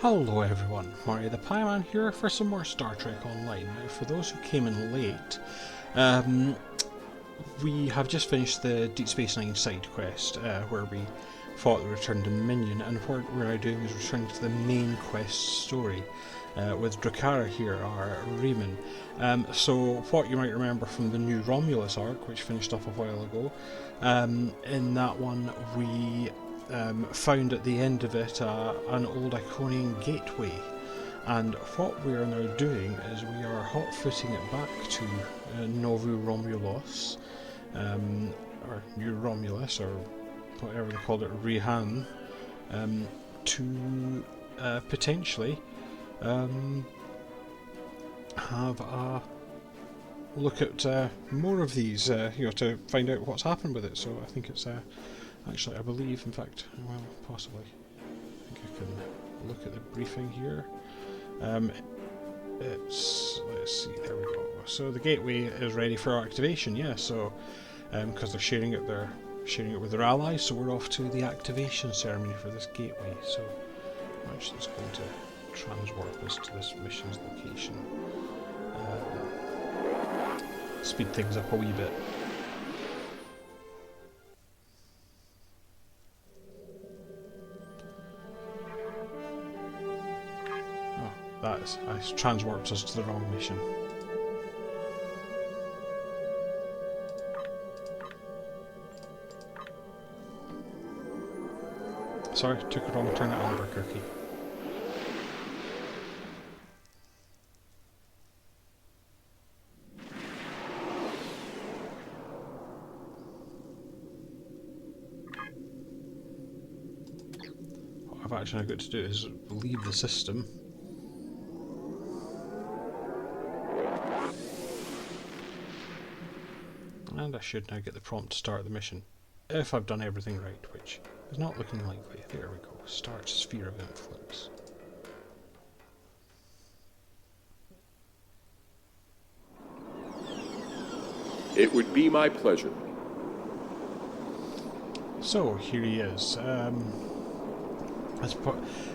Hello everyone, Mario the Pieman here for some more Star Trek Online. Now for those who came in late, we have just finished the Deep Space Nine side quest where we fought the Returned Dominion, and what we're now doing is returning to the main quest story with Drakhara here, our Riemann. So what you might remember from the new Romulus arc, which finished off a while ago, in that one we found at the end of it an old iconain gateway, and what we are now doing is we are hot-footing it back to Novu Romulos, or New Romulus, or whatever they called it, Rihan, to potentially have a look at more of these, to find out what's happened with it. So I think it's actually, I believe, in fact, well, possibly, I think I can look at the briefing here. Let's see, there we go. So the gateway is ready for activation, yeah, so, because they're sharing it with their allies, so we're off to the activation ceremony for this gateway. So I'm actually just going to transwarp us to this mission's location. Speed things up a wee bit. That transwarps us to the wrong mission. Sorry, took a wrong turn at Albuquerque. What I've actually got to do is leave the system. And I should now get the prompt to start the mission, if I've done everything right, which is not looking likely. There we go. Start sphere of influence. It would be my pleasure. So here he is.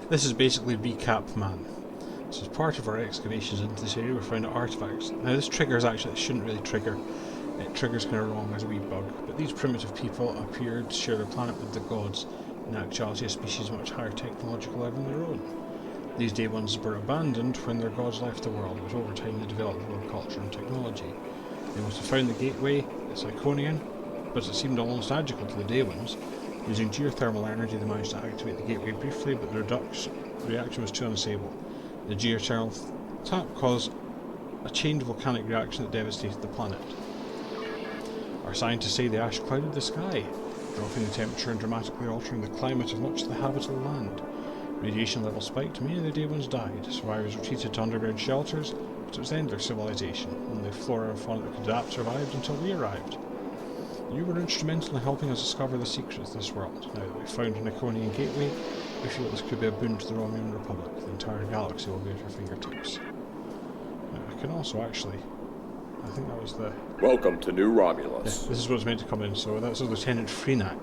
This is basically Recap Man. So as part of our excavations into this area, we found artifacts. Now this triggers actually, it shouldn't really trigger. It triggers kind of wrong as a wee bug, but these primitive people appeared to share a planet with the gods, in actuality a species much higher technological level than their own. These day ones were abandoned when their gods left the world, but over time they developed world culture and technology. They must have found the gateway, it's iconain, but it seemed almost magical to the day ones. Using geothermal energy they managed to activate the gateway briefly, but the reaction was too unstable. The geothermal tap caused a chain volcanic reaction that devastated the planet. Our scientists say the ash clouded the sky, dropping the temperature and dramatically altering the climate of much of the habitable land. Radiation levels spiked, many of the day ones died. Survivors retreated to underground shelters, but it was the end of their civilization. Only flora and fauna that could adapt survived until we arrived. You were instrumental in helping us discover the secrets of this world. Now that we've found an iconain gateway, we feel this could be a boon to the Romulan Republic. The entire galaxy will be at our fingertips. Now, I can also actually... I think that was the... Welcome to New Romulus. Yeah, this is what's meant to come in, so that's Lieutenant Freenak.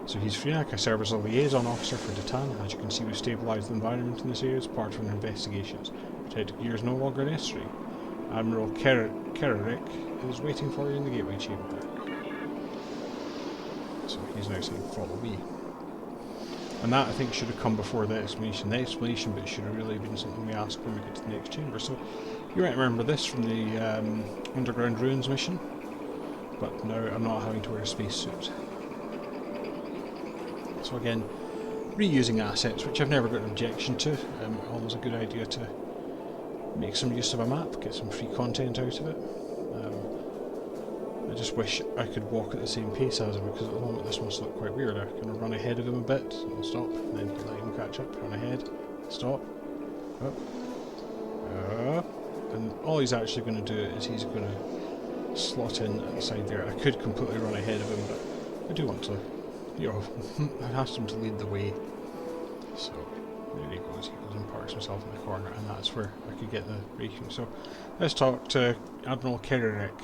So he's Freenak. I serve as a liaison officer for Detan. As you can see, we've stabilised the environment in this area as part of our investigations. Protective gear is no longer necessary. Admiral Kerrick is waiting for you in the gateway chamber. So he's now saying, follow me. And that, I think, should have come before the explanation. The explanation bit should have really been something we ask when we get to the next chamber. So you might remember this from the Underground Ruins mission, but now I'm not having to wear a spacesuit. So again, reusing assets, which I've never got an objection to. Always a good idea to make some use of a map, get some free content out of it. I just wish I could walk at the same pace as him, because at the moment this must look quite weird. I can run ahead of him a bit, and stop, and then let him catch up, run ahead, stop, up, and all he's actually going to do is he's going to slot in at the side there. I could completely run ahead of him, but I do want to, I asked him to lead the way. So there he goes and parks himself in the corner, and that's where I could get the braking. So let's talk to Admiral Kerrick.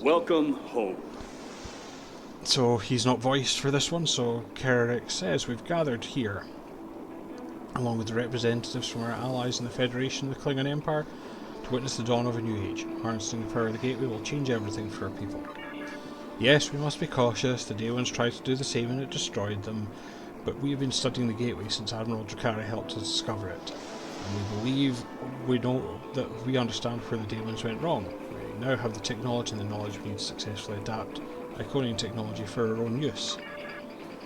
Welcome home. So he's not voiced for this one, so Kerrick says, we've gathered here along with the representatives from our allies in the Federation and the Klingon Empire, to witness the dawn of a new age. Harnessing the power of the Gateway will change everything for our people. Yes, we must be cautious. The Day Ones tried to do the same and it destroyed them, but we have been studying the Gateway since Admiral Drakhara helped us discover it. And we believe we know that we understand where the Day Ones went wrong. We now have the technology and the knowledge we need to successfully adapt iconain technology for our own use.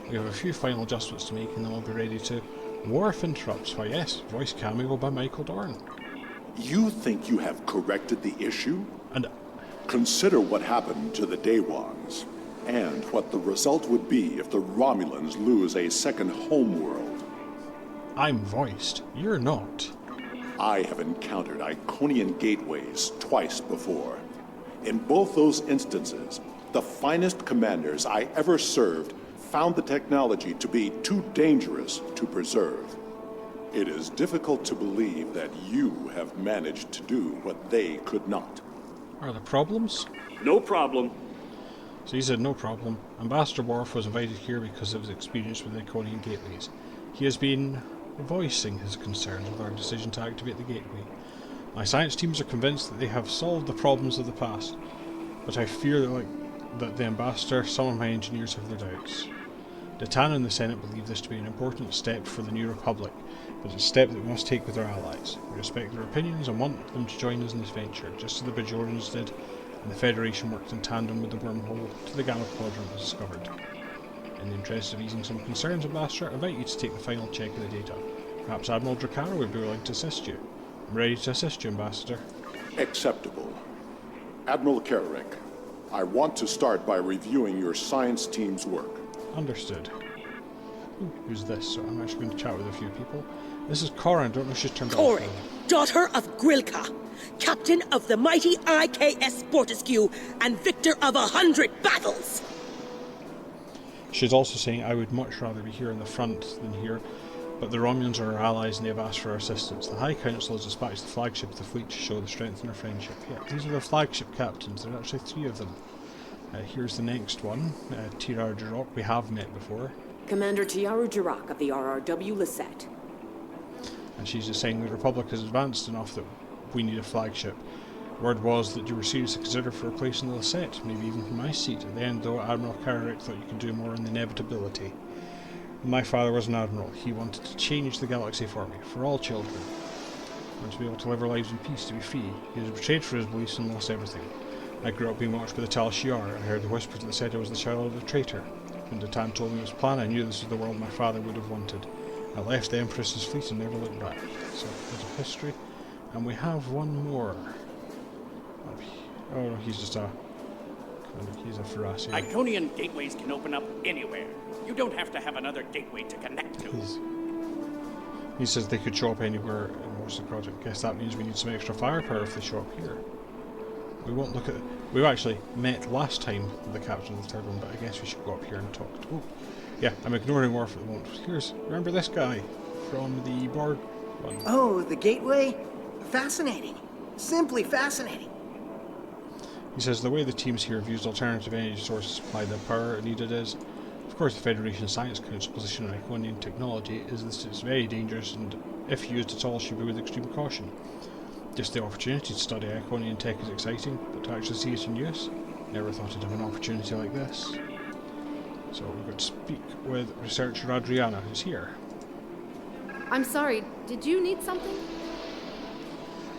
We have a few final adjustments to make and then we'll be ready to... Worf interrupts. Why yes, voice cameo by Michael Dorn. You think you have corrected the issue? And Consider what happened to the Day Ones, and what the result would be if the Romulans lose a second homeworld. I'm voiced. You're not. I have encountered Iconian gateways twice before. In both those instances, the finest commanders I ever served found the technology to be too dangerous to preserve. It is difficult to believe that you have managed to do what they could not. Are there problems? No problem. So he said no problem. Ambassador Worf was invited here because of his experience with the Iconian gateways. He has been voicing his concerns with our decision to activate the gateway. My science teams are convinced that they have solved the problems of the past, but I fear that the Ambassador, some of my engineers have their doubts. Datan and the Senate believe this to be an important step for the New Republic, but it's a step that we must take with our allies. We respect their opinions and want them to join us in this venture, just as the Bajorans did, and the Federation worked in tandem with the wormhole to the Gamma Quadrant was discovered. In the interest of easing some concerns, Ambassador, I invite you to take the final check of the data. Perhaps Admiral Drakhara would be willing to assist you. I'm ready to assist you, Ambassador. Acceptable. Admiral Kararek, I want to start by reviewing your science team's work. Understood. Ooh, who's this? So I'm actually going to chat with a few people. This is Cora. I don't know if she's turned Corey, off. daughter of Grilka, captain of the mighty IKS Fortescue, and victor of 100 battles. She's also saying, I would much rather be here in the front than here, but the Romulans are our allies and they have asked for our assistance. The High Council has dispatched the flagship of the fleet to show the strength in our friendship. Yeah, these are the flagship captains. There are actually 3 of them. Here's the next one, Tirar Jirok. We have met before. Commander Tiaru Jirak of the RRW Lisette. And she's just saying the Republic has advanced enough that we need a flagship. Word was that you were seriously considered for replacing the Lisette, maybe even from my seat. At the end, though, Admiral Kararek thought you could do more in the inevitability. My father was an admiral. He wanted to change the galaxy for me, for all children. And to be able to live our lives in peace, to be free. He was betrayed for his beliefs and lost everything. I grew up being watched by the Tal Shiar. I heard the whispers that said I was the child of a traitor. When Datan told me his plan, I knew this was the world my father would have wanted. I left the Empress's fleet and never looked back. So, there's a history. And we have one more. Oh, no, he's just a... He's a Ferrasi. Iconian gateways can open up anywhere. You don't have to have another gateway to connect to. He says they could show up anywhere in most of the project. Guess that means we need some extra firepower if they show up here. We won't look at... We actually met last time with the captain of the third one, but I guess we should go up here and talk to... Oh, yeah, I'm ignoring Worf at the moment. Here's... Remember this guy from the Borg one? Oh, the gateway? Fascinating. Simply fascinating. He says the way the teams here have used alternative energy sources to supply the power it needed is... Of course, the Federation Science Council position on Iconian technology is that it's very dangerous and if used at all should be with extreme caution. Just the opportunity to study Iconian tech is exciting, but to actually see it in use, never thought I'd have an opportunity like this. So we're going to speak with researcher Adriana, who's here. I'm sorry, did you need something?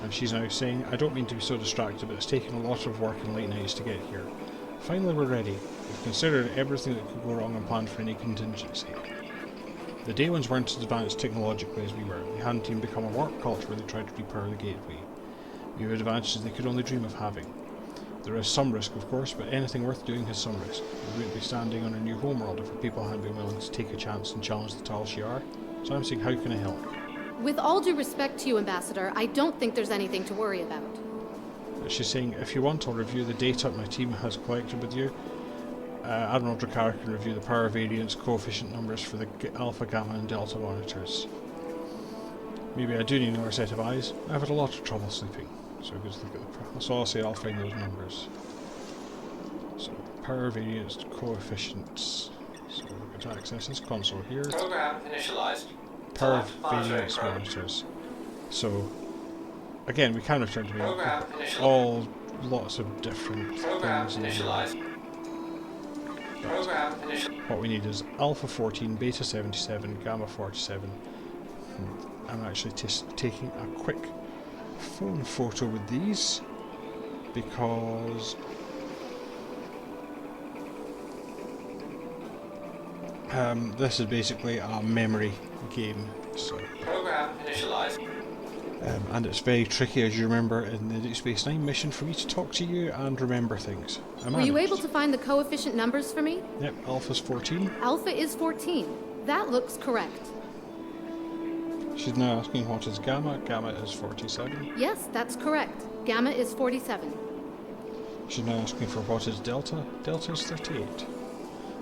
And she's now saying, I don't mean to be so distracted, but it's taken a lot of work and late nights to get here. Finally we're ready. We've considered everything that could go wrong and planned for any contingency. The Day Ones weren't as advanced technologically as we were. They hadn't even become a warp culture where they tried to repower the gateway. We have advantages they could only dream of having. There is some risk, of course, but anything worth doing has some risk. We wouldn't be standing on a new homeworld if our people hadn't been willing to take a chance and challenge the Tal Shiar. So I'm saying, how can I help? With all due respect to you, Ambassador, I don't think there's anything to worry about. She's saying, if you want, I'll review the data my team has collected with you. Admiral Drakhara can review the power variance coefficient numbers for the Alpha, Gamma and Delta monitors. Maybe I do need another set of eyes. I've had a lot of trouble sleeping. So I'm going to look at the... So I'll say I'll find those numbers. So, power variance coefficients. So we're going to access this console here. Program initialized. power variance monitors. So, again, we can return to me. All lots of different things in here. What we need is Alpha 14, Beta 77, Gamma 47. I'm actually taking a quick phone photo with these because this is basically a memory game. So, program initialized. And it's very tricky, as you remember, in the Deep Space Nine mission for me to talk to you and remember things. Were you able to find the coefficient numbers for me? Yep, Alpha's 14. Alpha is 14. That looks correct. She's now asking what is Gamma. Gamma is 47. Yes, that's correct. Gamma is 47. She's now asking for what is Delta. Delta is 38.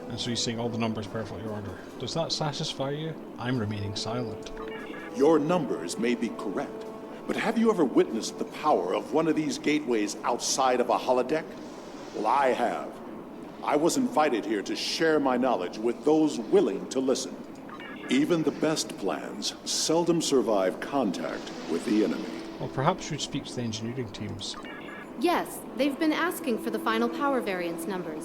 And so you're saying all the numbers perfectly order. Does that satisfy you? I'm remaining silent. Your numbers may be correct, but have you ever witnessed the power of one of these gateways outside of a holodeck? Well, I have. I was invited here to share my knowledge with those willing to listen. Even the best plans seldom survive contact with the enemy. Well, perhaps you'd speak to the engineering teams. Yes, they've been asking for the final power variance numbers.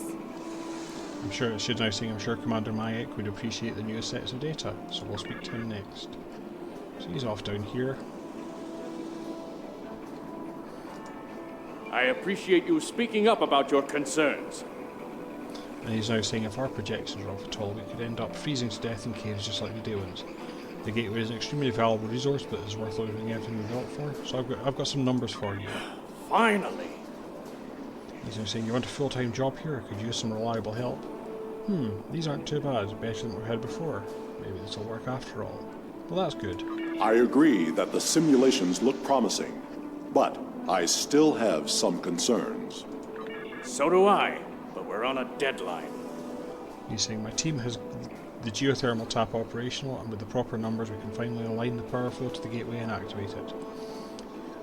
I'm sure, she's now saying, I'm sure Commander Mayek would appreciate the newest sets of data, so we'll speak to him next. So he's off down here. I appreciate you speaking up about your concerns. And he's now saying if our projections are off at all, we could end up freezing to death in caves just like the Daewans. The gateway is an extremely valuable resource, but it's worth losing everything we built for. So I've got some numbers for you. Finally. He's now saying, you want a full-time job here? Could use some reliable help? These aren't too bad. Better than we've had before. Maybe this will work after all. Well, that's good. I agree that the simulations look promising, but I still have some concerns. So do I, but we're on a deadline. He's saying, my team has the geothermal tap operational, and with the proper numbers we can finally align the power flow to the gateway and activate it.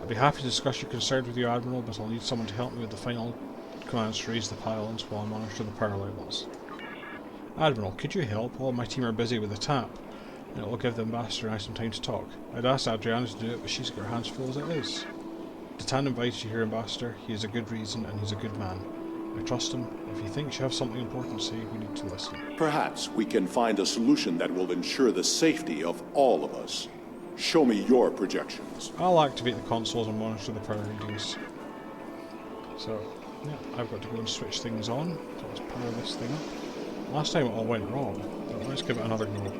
I'd be happy to discuss your concerns with you, Admiral, but I'll need someone to help me with the final commands to raise the pylons while I monitor the power levels. Admiral, could you help? All my team are busy with the tap, and it will give the Ambassador and I some time to talk. I'd asked Adriana to do it, but she's got her hands full as it is. Datan invited you here, Ambassador. He has a good reason, and he's a good man. I trust him. If he thinks you have something important to say, we need to listen. Perhaps we can find a solution that will ensure the safety of all of us. Show me your projections. I'll activate the consoles and monitor the power readings. So, yeah, I've got to go and switch things on. So let's power this thing up. Last time it all went wrong, but let's give it another go.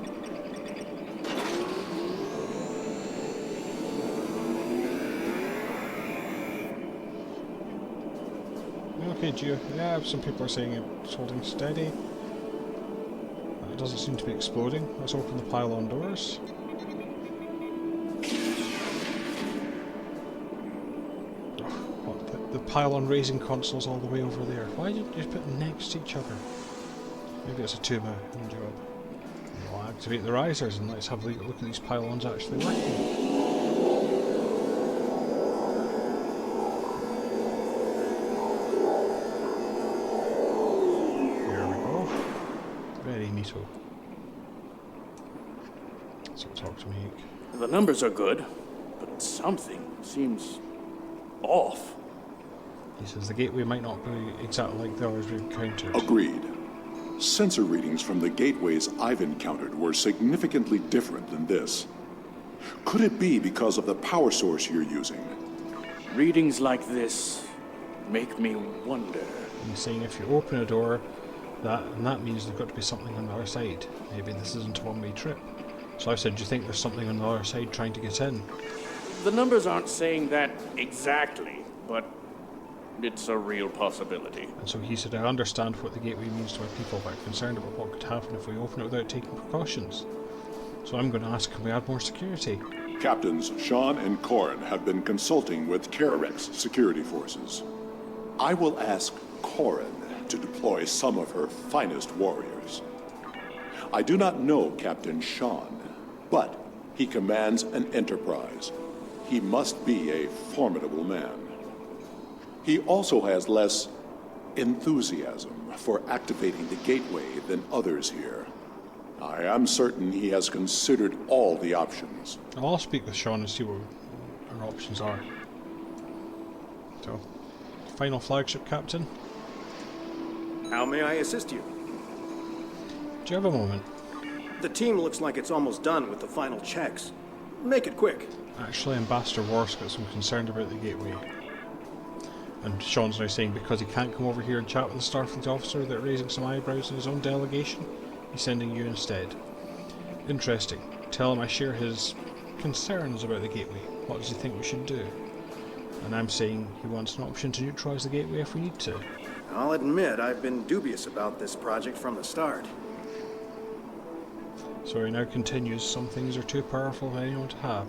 Okay, Geo. Yeah, some people are saying it's holding steady. It doesn't seem to be exploding. Let's open the pylon doors. The pylon raising console's all the way over there. Why did you put them next to each other? Maybe it's a two-man job. We'll activate the risers and let's have a look at these pylons actually working. Very neato. So talk to me. The numbers are good, but something seems off. He says the gateway might not be exactly like the others we've encountered. Agreed. Sensor readings from the gateways I've encountered were significantly different than this. Could it be because of the power source you're using? Readings like this make me wonder. He's saying if you open a door, that means there's got to be something on the other side. Maybe this isn't a one-way trip. So I said, do you think there's something on the other side trying to get in? The numbers aren't saying that exactly, but it's a real possibility. And so he said, I understand what the gateway means to our people, but I'm concerned about what could happen if we open it without taking precautions. So I'm going to ask, can we add more security? Captains Sean and Corin have been consulting with Kararek's security forces. I will ask Corin to deploy some of her finest warriors. I do not know Captain Sean, but he commands an enterprise. He must be a formidable man. He also has less enthusiasm for activating the gateway than others here. I am certain he has considered all the options. I'll speak with Sean and see what our options are. So, final flagship captain. How may I assist you? Do you have a moment? The team looks like it's almost done with the final checks. Make it quick. Actually, Ambassador Worf's got some concern about the gateway. And Sean's now saying because he can't come over here and chat with the Starfleet officer without raising some eyebrows in his own delegation, he's sending you instead. Interesting. Tell him I share his concerns about the gateway. What does he think we should do? And I'm saying he wants an option to neutralise the gateway if we need to. I'll admit I've been dubious about this project from the start. So he now continues, some things are too powerful for anyone to have.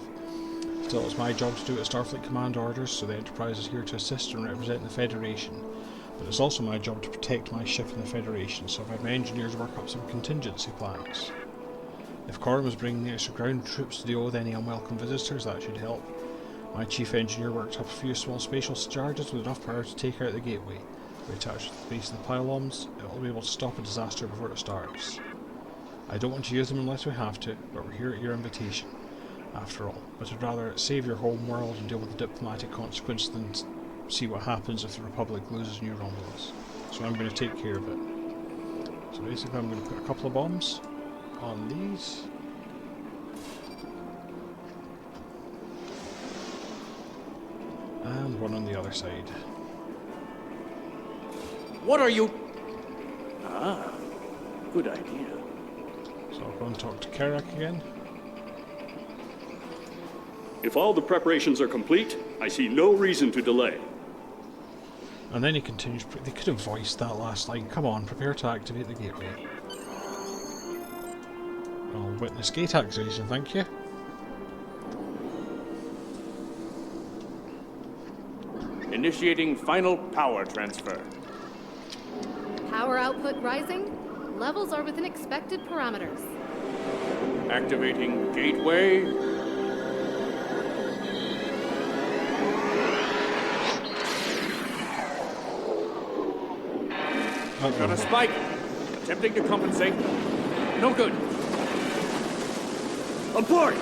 Still, it's my job to do what Starfleet Command orders, so the Enterprise is here to assist and represent the Federation. But it's also my job to protect my ship and the Federation, so I've had my engineers work up some contingency plans. If Corin was bringing the extra ground troops to deal with any unwelcome visitors, that should help. My chief engineer worked up a few small spatial charges with enough power to take out the gateway. We attach to the base of the pylons, it will be able to stop a disaster before it starts. I don't want to use them unless we have to, but we're here at your invitation, after all. But I'd rather save your home world and deal with the diplomatic consequence than see what happens if the Republic loses New Romulus. So I'm going to take care of it. So basically I'm going to put a couple of bombs on these. And one on the other side. What are you? Ah, good idea. So I'll go and talk to Kerak again. If all the preparations are complete, I see no reason to delay. And then he continues, they could have voiced that last line. Come on, prepare to activate the gateway. I'll witness gate activation, thank you. Initiating final power transfer. Power output rising. Levels are within expected parameters. Activating gateway. Got a spike. Attempting to compensate. No good. Abort!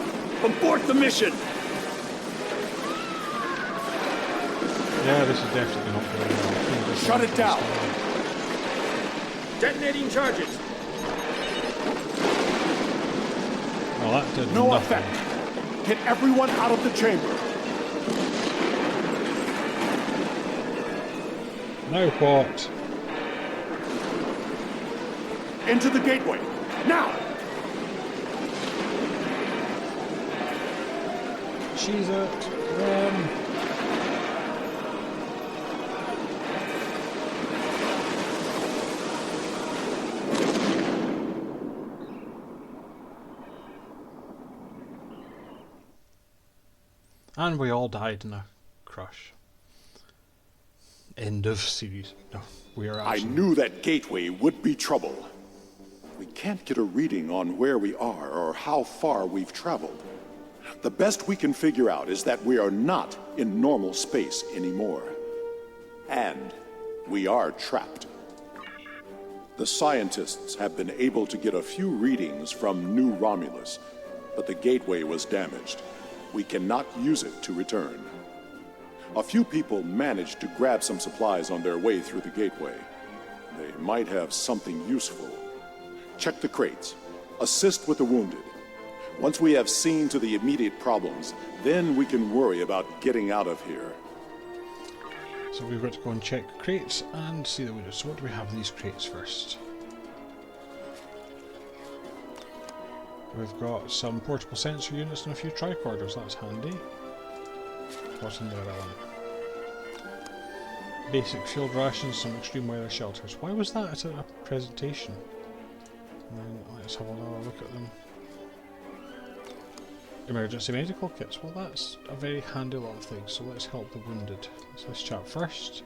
Abort the mission! Yeah, this is definitely not going well. Shut it down! Detonating charges. Well, that did No nothing. effect. Get everyone out of the chamber. Now what? Into the gateway. Now! She's it. Run. And we all died in a crush. End of series. No, we are I actually... knew that gateway would be trouble. We can't get a reading on where we are or how far we've traveled. The best we can figure out is that we are not in normal space anymore. And we are trapped. The scientists have been able to get a few readings from New Romulus, but the gateway was damaged. We cannot use it to return. A few people managed to grab some supplies on their way through the gateway. They might have something useful. Check the crates. Assist with the wounded. Once we have seen to the immediate problems, then we can worry about getting out of here. So we've got to go and check crates and see the windows. So what do we have in these crates first? We've got some portable sensor units and a few tricorders, that's handy. What's in the other one? Basic field rations, some extreme weather shelters. Why was that at a presentation? And then let's have another look at them. Emergency medical kits. Well, that's a very handy lot of things, so let's help the wounded. So this chap first.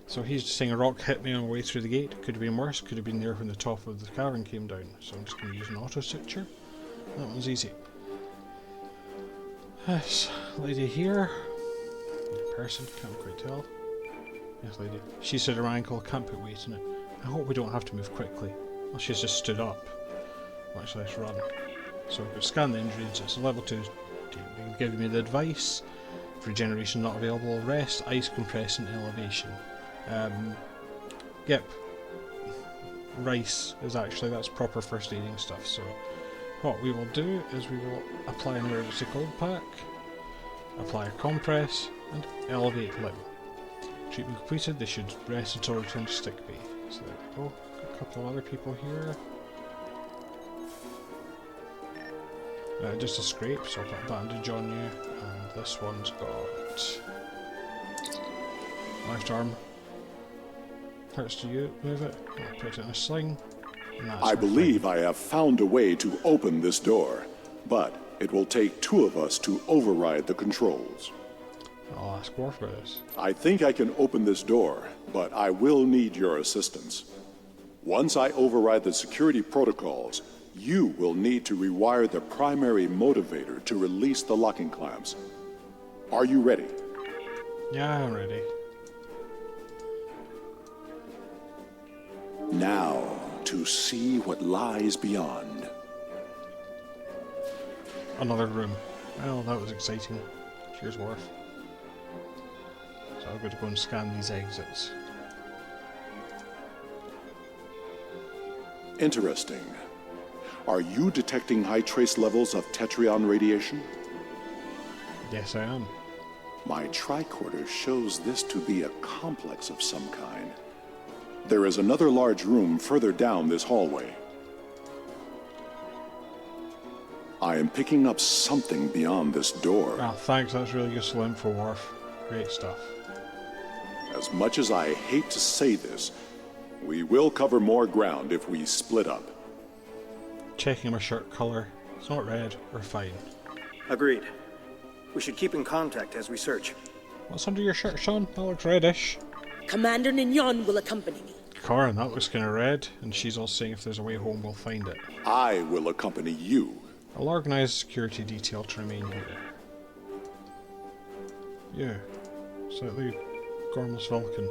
So he's just saying a rock hit me on the way through the gate. Could have been worse, could have been there when the top of the cavern came down. So I'm just going to use an auto suture. That one's easy. Yes, lady here. Person, can't quite tell. Yes, lady. She said her ankle, can't put weight in it. I hope we don't have to move quickly. Well, she's just stood up. Actually, let's run. So we've got scan the injuries. It's a level 2. Give me the advice. Regeneration not available. Rest, ice compress, and elevation. Yep. Rice is actually, that's proper first aiding stuff. So what we will do is we will apply an emergency cold pack, apply a compress, and elevate limb. Treatment completed. They should rest until return to sick bay. So there we go. A couple of other people here. Just a scrape, so I'll put a bandage on you, and this one's got left arm. Hurts to you, move it, I'll put it in a sling. And that's I believe I have found a way to open this door, but it will take 2 of us to override the controls. I'll ask Worf about this. I think I can open this door, but I will need your assistance. Once I override the security protocols, you will need to rewire the primary motivator to release the locking clamps. Are you ready? Yeah, I'm ready. Now, to see what lies beyond. Another room. Well, that was exciting. Cheers, Worf. So I'm going to go and scan these exits. Interesting. Are you detecting high trace levels of tetrion radiation? Yes, I am. My tricorder shows this to be a complex of some kind. There is another large room further down this hallway. I am picking up something beyond this door. Ah, thanks, that's really useful info, Worf. Great stuff. As much as I hate to say this, we will cover more ground if we split up. Checking my shirt colour. It's not red. We're fine. Agreed. We should keep in contact as we search. What's under your shirt, Sean? That looks reddish. Commander Nignon will accompany me. Karen, that looks kind of red, and she's also saying if there's a way home, we'll find it. I will accompany you. I'll organise a security detail to remain here. Yeah. Slightly Gormless Vulcan.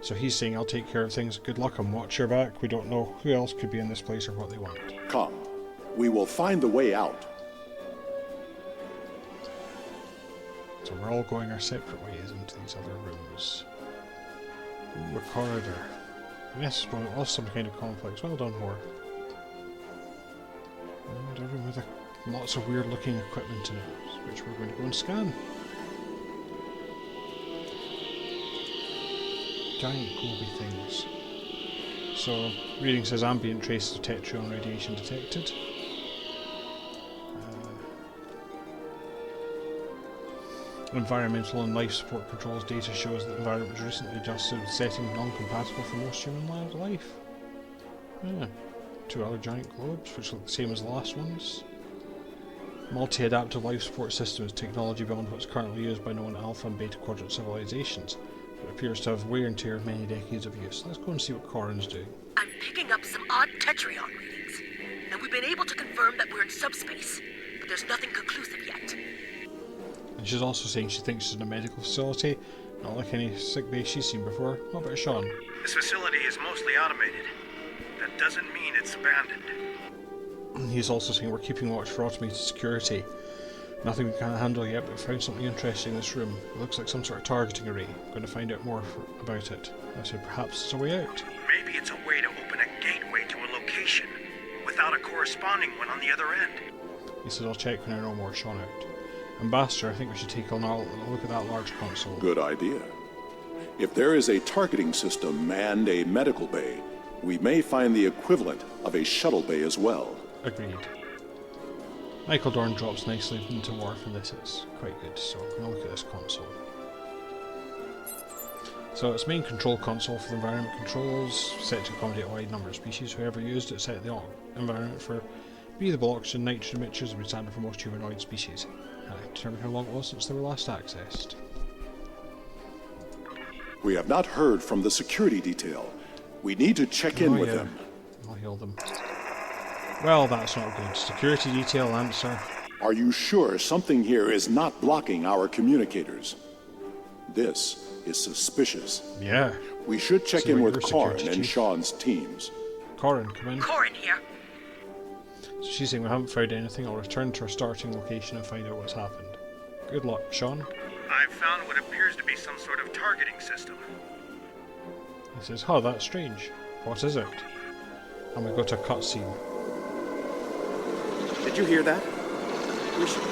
So he's saying, I'll take care of things. Good luck and watch your back. We don't know who else could be in this place or what they want. Come. We will find the way out. So we're all going our separate ways into these other rooms. Ooh, a corridor. Yes, well, it was some kind of complex. Well done, Worf. And a room with lots of weird looking equipment in it, which we're going to go and scan. Giant globy things. So, reading says ambient traces of tetrion radiation detected. Environmental and life support controls data shows that the environment was recently adjusted with settings non-compatible for most human life. Yeah. 2 other giant globes, which look the same as the last ones. Multi-adaptive life support system is technology beyond what's currently used by known alpha and beta quadrant civilizations. It appears to have wear and tear of many decades of use. Let's go and see what Corin's doing. I'm picking up some odd tetrion readings, and we've been able to confirm that we're in subspace, but there's nothing conclusive yet. And she's also saying she thinks she's in a medical facility, not like any sick bay she's seen before. What about Sean? This facility is mostly automated. That doesn't mean it's abandoned. He's also saying we're keeping watch for automated security. Nothing we can't handle yet, but we found something interesting in this room. It looks like some sort of targeting array. I'm going to find out more about it. I said perhaps it's a way out. Maybe it's a way to open a gateway to a location without a corresponding one on the other end. He says I'll check when I know more. Sean out. Ambassador, I think we should take a look at that large console. Good idea. If there is a targeting system and a medical bay, we may find the equivalent of a shuttle bay as well. Agreed. Michael Dorn drops nicely into Worf, and this is quite good, so I'm going to look at this console. So it's main control console for the environment controls, set to accommodate a wide number of species. Whoever used it set the environment for breathable oxygen, nitrogen mixtures would be standard for most humanoid species. Determine how long it was since they were last accessed. We have not heard from the security detail. We need to check in with them. I'll heal them. Well, that's not good. Security detail answer. Are you sure something here is not blocking our communicators? This is suspicious. Yeah. We should check See in what with your Corin security and chief- Sean's teams. Corin, come in. Corin here. So she's saying we haven't found anything. I'll return to our starting location and find out what's happened. Good luck, Sean. I've found what appears to be some sort of targeting system. He says, oh, that's strange. What is it? And we go to a cutscene. Did you hear that?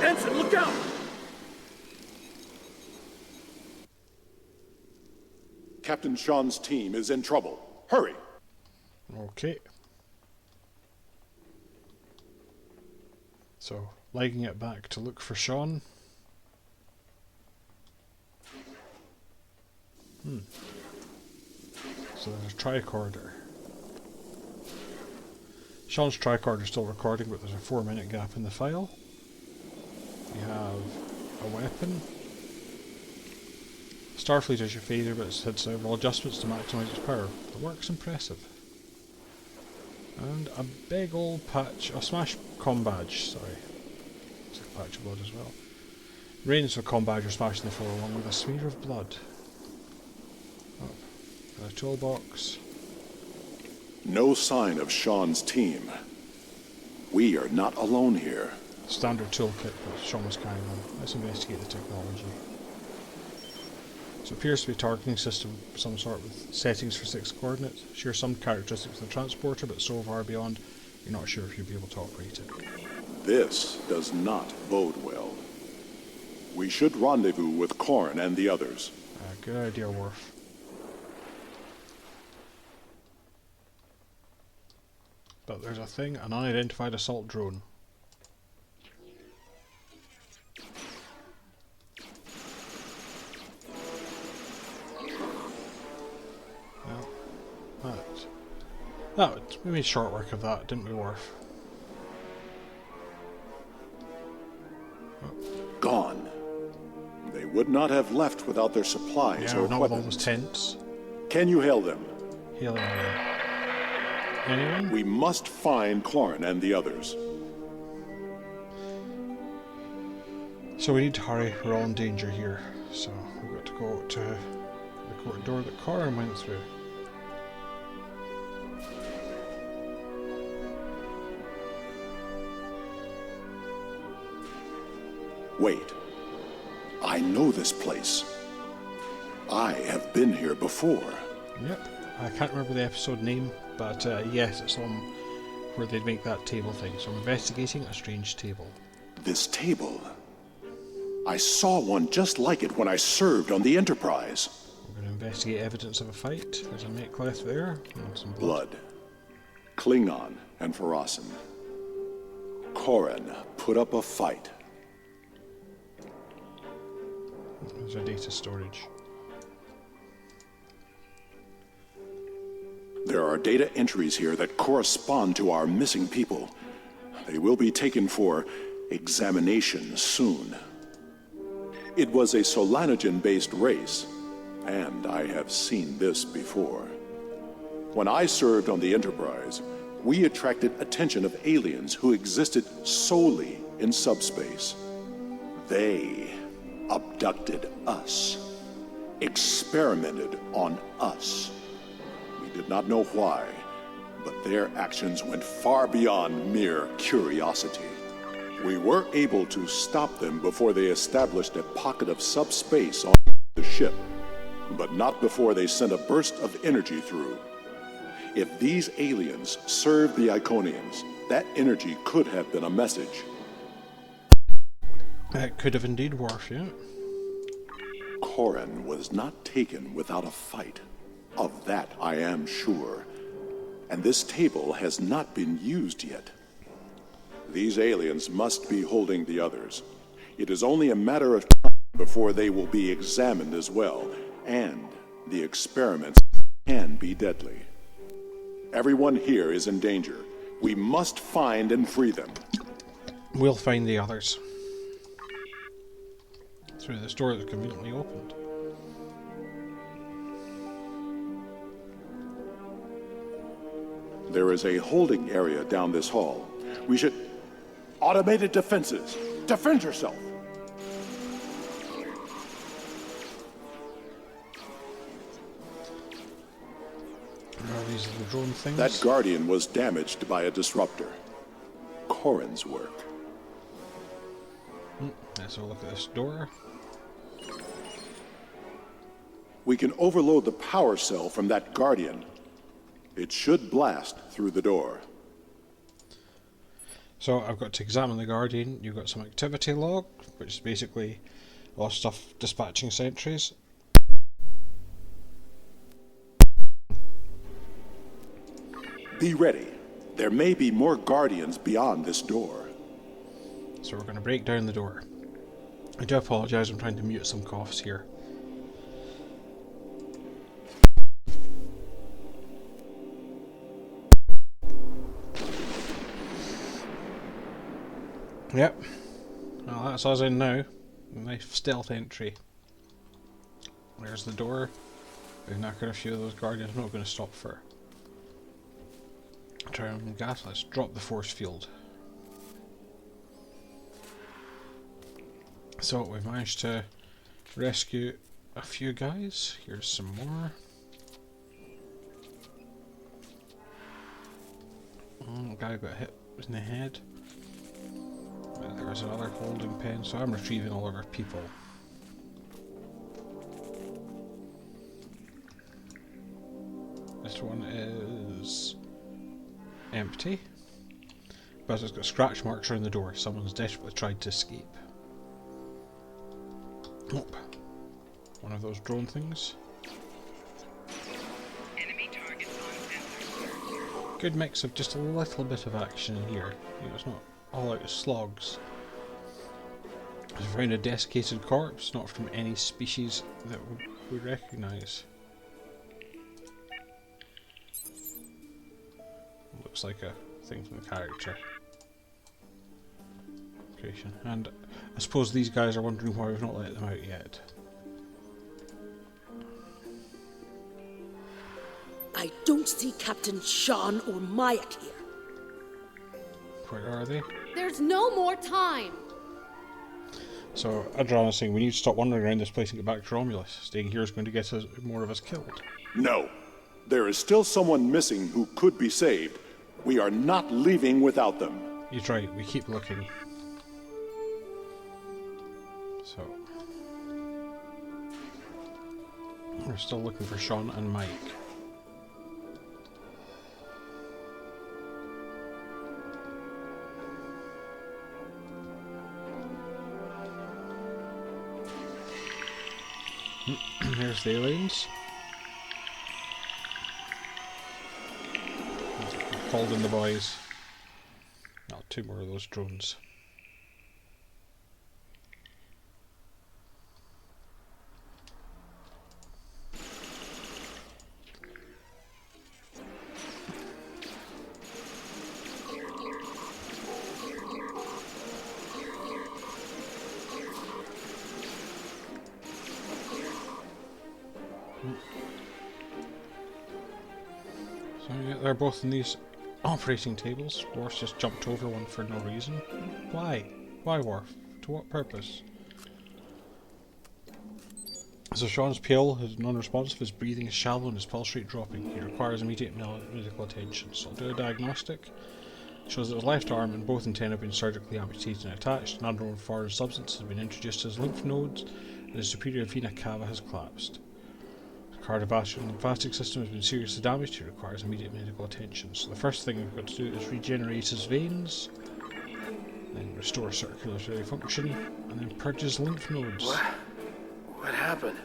Ensign, look out! Captain Sean's team is in trouble. Hurry! Okay. So, legging it back to look for Sean. So there's a tricorder. Sean's tricorder is still recording, but there's a 4-minute gap in the file. We have a weapon. Starfleet is your phaser, but it's had several adjustments to maximise its power. The work's impressive. And a big old patch, a smash comm badge, sorry. It's like a patch of blood as well. Rains of comm badge are smashed in the floor along with a smear of blood. Oh, a toolbox. No sign of Sean's team. We are not alone here. Standard toolkit that Sean was carrying on. Let's investigate the technology. So it appears to be a targeting system of some sort with settings for 6 coordinates. Share some characteristics of the transporter, but so far beyond, you're not sure if you'll be able to operate it. This does not bode well. We should rendezvous with Corin and the others. Good idea, Worf. But there's a thing, an unidentified assault drone. We made short work of that, didn't we, Worf? Gone. They would not have left without their supplies or not with all weapons. those tents. Can you hail them? Hailing anyone? We must find Corin and the others. So we need to hurry, we're all in danger here. So we've got to go to the court door that Corin went through. Wait. I know this place. I have been here before. Yep. I can't remember the episode name, but yes, it's on where they'd make that table thing. So I'm investigating a strange table. This table. I saw one just like it when I served on the Enterprise. We're going to investigate evidence of a fight. There's a necklace there and some blood. Klingon and Farasin. Corin put up a fight. There's our data storage. There are data entries here that correspond to our missing people. They will be taken for examination soon. It was a Solanagen-based race, and I have seen this before. When I served on the Enterprise, we attracted attention of aliens who existed solely in subspace. They abducted us, experimented on us. We did not know why, but their actions went far beyond mere curiosity. We were able to stop them before they established a pocket of subspace on the ship, but not before they sent a burst of energy through. If these aliens served the Iconians, that energy could have been a message. It could have indeed, Worf, yeah. Corin was not taken without a fight. Of that I am sure. And this table has not been used yet. These aliens must be holding the others. It is only a matter of time before they will be examined as well, and the experiments can be deadly. Everyone here is in danger. We must find and free them. We'll find the others. Through this door that's conveniently opened. There is a holding area down this hall. We should... Automated defenses! Defend yourself! Are these little drone things? That Guardian was damaged by a disruptor. Corrin's work. Let's have a look at this door. We can overload the power cell from that Guardian. It should blast through the door. So I've got to examine the Guardian. You've got some activity log, which is basically a lot of stuff dispatching sentries. Be ready. There may be more Guardians beyond this door. So we're going to break down the door. I do apologise, I'm trying to mute some coughs here. Yep. Well, that's us in now. Nice stealth entry. There's the door. We've knackered a few of those Guardians. I'm not going to stop for turn on gas. Let's drop the force field. So we've managed to rescue a few guys. Here's some more. A guy got hit in the head. But there was another holding pen, so I'm retrieving all of our people. This one is empty, but it's got scratch marks around the door. Someone's desperately tried to escape. Nope. One of those drone things. Good mix of just a little bit of action in here. You know, it's not all out of slogs. I found a desiccated corpse, not from any species that we recognise. Looks like a thing from the character creation. And I suppose these guys are wondering why we've not let them out yet. I don't see Captain Sean or Mayak here. Where are they? There's no more time! So, Adriana's saying we need to stop wandering around this place and get back to Romulus. Staying here is going to get us, more of us killed. No. There is still someone missing who could be saved. We are not leaving without them. He's right, we keep looking. So, we're still looking for Sean and Mike. Here's the aliens. Called in the boys. Now, two more of those drones. So yeah, they're both in these operating tables. Worf just jumped over one for no reason. Why? Why, Worf? To what purpose? So Sean's pale, his non-responsive, his breathing is shallow and his pulse rate dropping. He requires immediate medical attention. So I'll do a diagnostic. It shows that his left arm and both antennae have been surgically amputated and attached. An unknown foreign substance has been introduced to his lymph nodes and his superior vena cava has collapsed. Cardiovascular and lymphatic system has been seriously damaged. He requires immediate medical attention. So the first thing we've got to do is regenerate his veins, then restore circulatory function, and then purge his lymph nodes. What happened?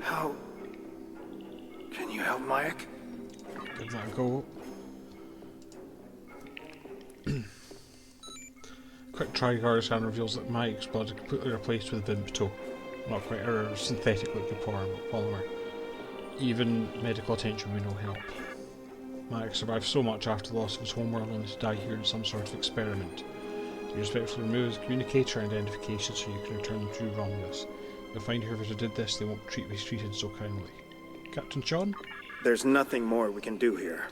How... Can you help Mayak? Give that a go. Quick Drakhara scan reveals that Mayak's blood is completely replaced with Vimto. Not quite a synthetic liquid polymer. Even medical attention will be no help. Mayak survived so much after the loss of his homeworld only to die here in some sort of experiment. You respectfully remove his communicator identification so you can return them to Romulus. You'll find whoever did this, they won't be treated so kindly. Captain Sean? There's nothing more we can do here.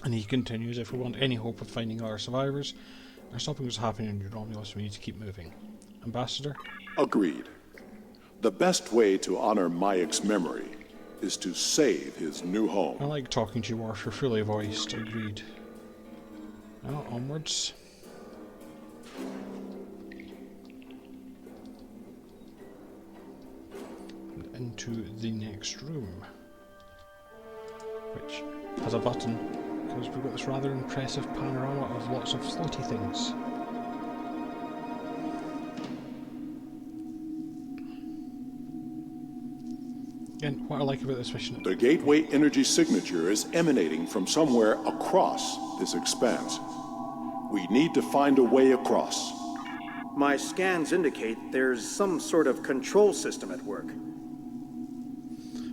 And he continues, if we want any hope of finding our survivors, or stopping what's happening in Romulus, we need to keep moving. Ambassador? Agreed. The best way to honor Mayak's memory is to save his new home. I like talking to you, Worf. You're fully voiced. Agreed. Now, onwards. And into the next room, which has a button, because we've got this rather impressive panorama of lots of floaty things. Again, what I like about this mission... The gateway energy signature is emanating from somewhere across this expanse. We need to find a way across. My scans indicate there's some sort of control system at work.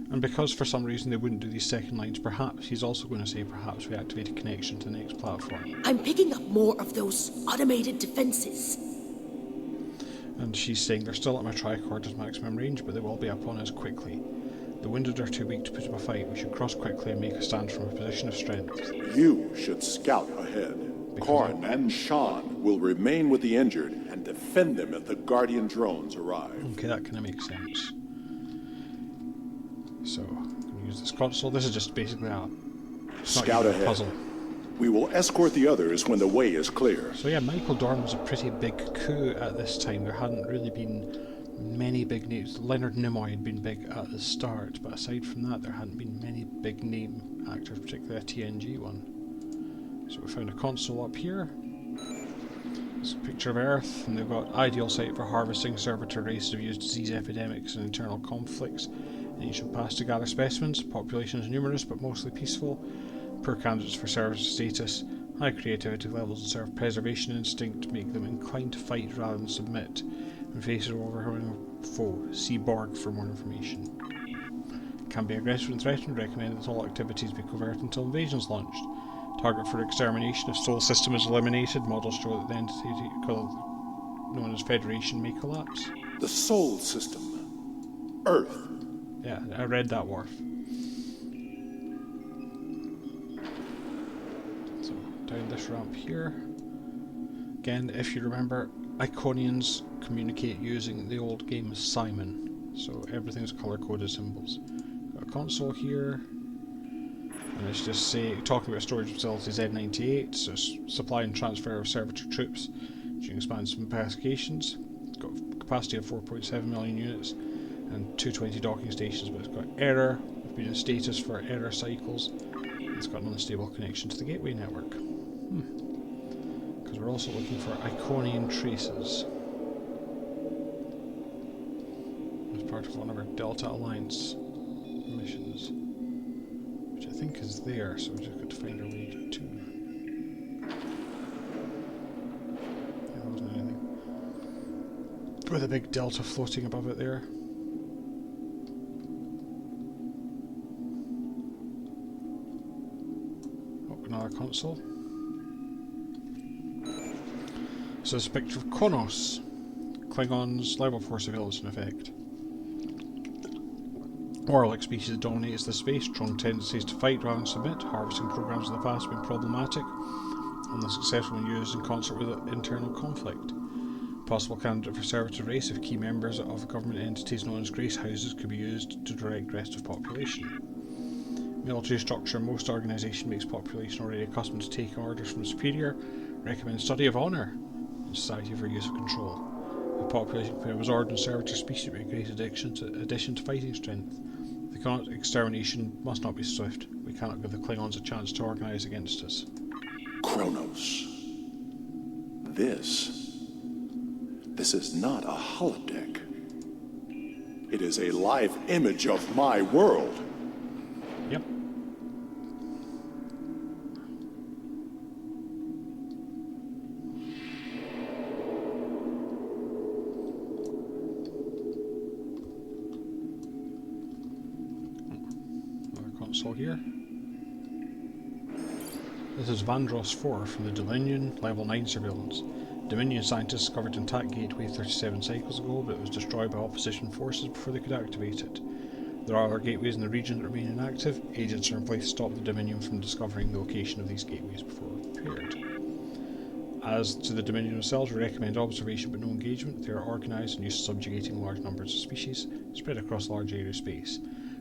And because for some reason they wouldn't do these second lines, perhaps he's also going to say perhaps we activate a connection to the next platform. I'm picking up more of those automated defenses. And she's saying they're still at my tricorder's maximum range, but they will be upon us quickly. The wounded are too weak to put up a fight. We should cross quickly and make a stand from a position of strength. You should scout ahead. Karn and Shan will remain with the injured and defend them if the Guardian drones arrive. Okay, that kind of makes sense. So, I'm going to use this console. This is just basically a scout ahead. Puzzle. We will escort the others when the way is clear. So yeah, Michael Dorn was a pretty big coup at this time. There hadn't really been many big names. Leonard Nimoy had been big at the start, but aside from that, there hadn't been many big name actors, particularly a TNG one. So we found a console up here. It's a picture of Earth, and they've got ideal site for harvesting servitor races of used disease epidemics and internal conflicts in ancient past to gather specimens. Population is numerous but mostly peaceful. Poor candidates for service status. High creativity levels and self-preservation instinct make them inclined to fight rather than submit in face of overwhelming foe. See Borg for more information. Can be aggressive and threatened. Recommend that all activities be covert until invasions launched. Target for extermination. If Sol system is eliminated, models show that the entity known as Federation may collapse. The Sol system. Earth. Yeah, I read that, Worf. So, down this ramp here. Again, if you remember, Iconians communicate using the old game Simon. So everything's color-coded symbols. Got a console here. And let's just say, talking about storage facilities Z98, so supply and transfer of servitor troops during expansion investigations. It's got a capacity of 4.7 million units and 220 docking stations, but it's got error, we've been in status for error cycles, and it's got an unstable connection to the gateway network. Because we're also looking for iconain traces as part of one of our Delta Alliance missions. Which I think is there, so we've just got to find our way to. Yeah, there wasn't anything. With a big delta floating above it there. Oh, another console. So this is a picture of Kronos. Klingons, level 4 surveillance in effect. Warlike species dominates the space, strong tendencies to fight rather than submit. Harvesting programs in the past have been problematic, and successful when used in concert with internal conflict. Possible candidate for servitor race if key members of government entities known as grace houses could be used to direct rest of population. Military structure. Most organisation makes population already accustomed to taking orders from superior. Recommend study of honour in society for use of control. The population can be absorbed in servitor species with great addition to fighting strength. The extermination must not be swift. We cannot give the Klingons a chance to organise against us. Kronos. This is not a holodeck. It is a live image of my world. Yep. Console here. This is Vandross 4 from the Dominion Level 9 surveillance. Dominion scientists discovered intact gateway 37 cycles ago, but it was destroyed by opposition forces before they could activate it. There are other gateways in the region that remain inactive. Agents are in place to stop the Dominion from discovering the location of these gateways before repaired. As to the Dominion themselves, we recommend observation but no engagement. They are organised and used to subjugating large numbers of species, spread across large areas of space.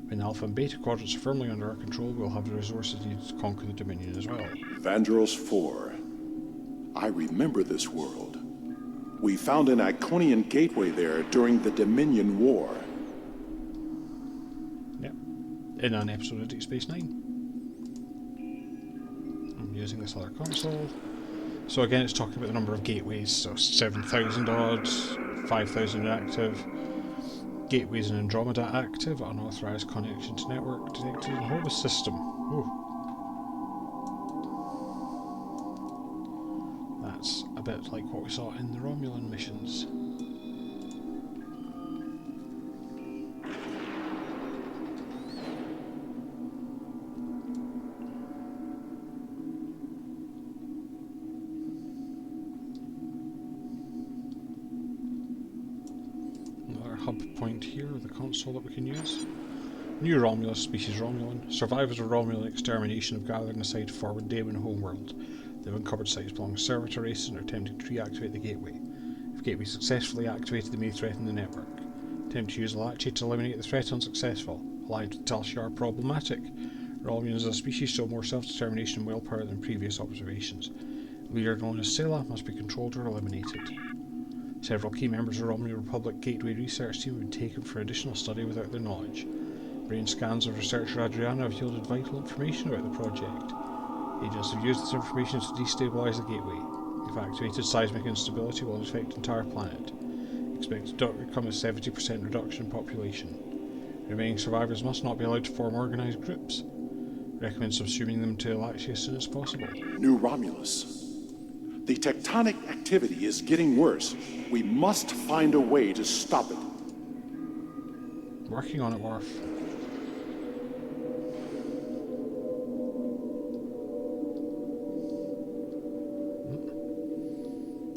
When the Alpha and Beta quadrants are firmly under our control, we'll have the resources needed to conquer the Dominion as well. Vandros 4. I remember this world. We found an Iconian gateway there during the Dominion War. Yep. In an episode of Deep Space Nine. I'm using this other console. So again, it's talking about the number of gateways. So 7,000 odds, 5,000 active. Gateways in Andromeda active. Unauthorized connection to network detected in Horus system. Ooh. That's a bit like what we saw in the Romulan missions. Another hub point here with a console that we can use. New Romulus, species Romulan. Survivors of Romulan extermination have gathered inside forward Daemon homeworld. They've uncovered sites belonging to servitor races and are attempting to reactivate the gateway. If gateway is successfully activated, they may threaten the network. Attempt to use Lachi to eliminate the threat unsuccessful. Alliance with Talshar problematic. Romulans as a species show more self-determination and willpower than previous observations. Leader known as Sela must be controlled or eliminated. Several key members of the Romulan Republic Gateway research team have been taken for additional study without their knowledge. Brain scans of researcher Adriana have yielded vital information about the project. Agents have used this information to destabilize the gateway. If activated, seismic instability will affect the entire planet. Expected to become a 70% reduction in population. Remaining survivors must not be allowed to form organised groups. Recommend subsuming them to Alaxia as soon as possible. New Romulus. The tectonic activity is getting worse. We must find a way to stop it. Working on it, Worf.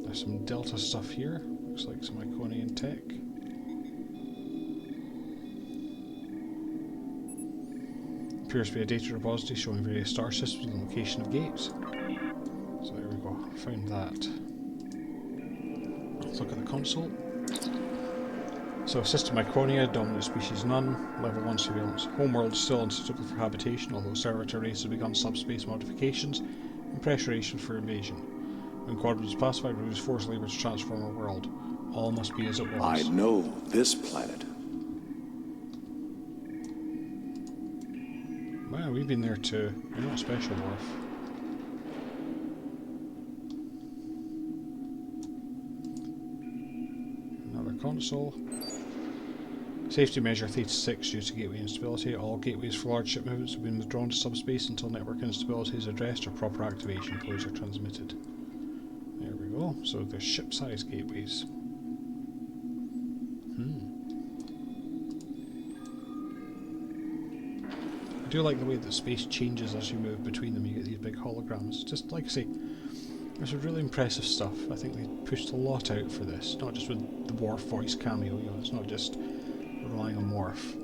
There's some Delta stuff here. Looks like some Iconian tech. Appears to be a data repository showing various star systems and the location of gates. So there we go. Found that. Let's look at the console. So system Iconia, dominant species none, level 1 surveillance. Homeworld still unsuitable for habitation, although servitor race has begun subspace modifications and pressuration for invasion. When quadrant is pacified, we use forced labor to transform our world. All must be as it was. I know this planet. Wow, we've been there too. You're not special, Worf. Another console. Safety measure Theta 6 due to gateway instability. All gateways for large ship movements have been withdrawn to subspace until network instability is addressed or proper activation codes are transmitted. There we go. So there's ship-size gateways. I do like the way that space changes as you move between them. You get these big holograms. Just like I say, there's some really impressive stuff. I think they pushed a lot out for this, not just with the Worf voice cameo. You know, it's not just relying on Worf.